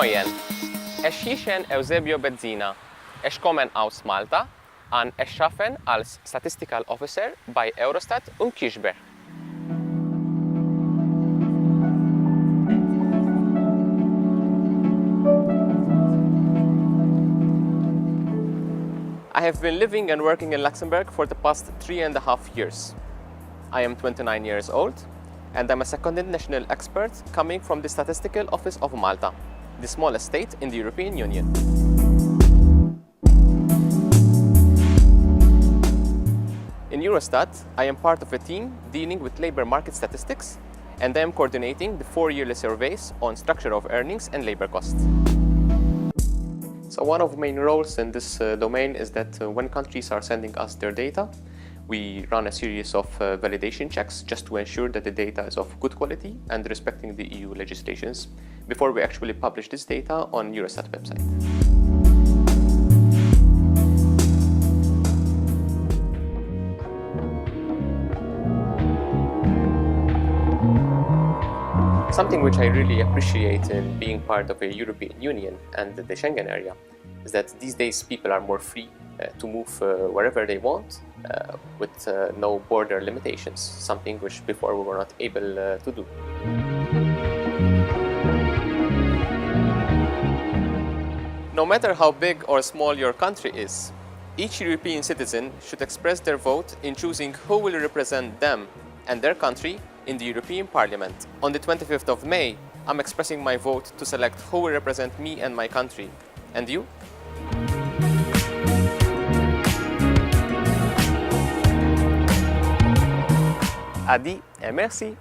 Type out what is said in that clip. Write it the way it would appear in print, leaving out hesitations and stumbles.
Moin, ich heiße Eusebio Bezzina. Ich komme aus Malta und ich schaffe als Statistiker Officer bei Eurostat und Kierchbierg. I have been living and working in Luxembourg for the past 3.5 years. I am 29 years old and I'm a seconded national expert coming from the Statistical Office of Malta, the smallest state in the European Union. In Eurostat, I am part of a team dealing with labor market statistics, and I am coordinating the 4-yearly surveys on structure of earnings and labor costs. So one of the main roles in this domain is that when countries are sending us their data, we run a series of validation checks just to ensure that the data is of good quality and respecting the EU legislations before we actually publish this data on Eurostat website. Something which I really appreciate in being part of a European Union and the Schengen area is that these days people are more free to move wherever they want with no border limitations, something which before we were not able to do. No matter how big or small your country is, each European citizen should express their vote in choosing who will represent them and their country in the European Parliament. On the 25th of May, I'm expressing my vote to select who will represent me and my country. And you? Adi et merci.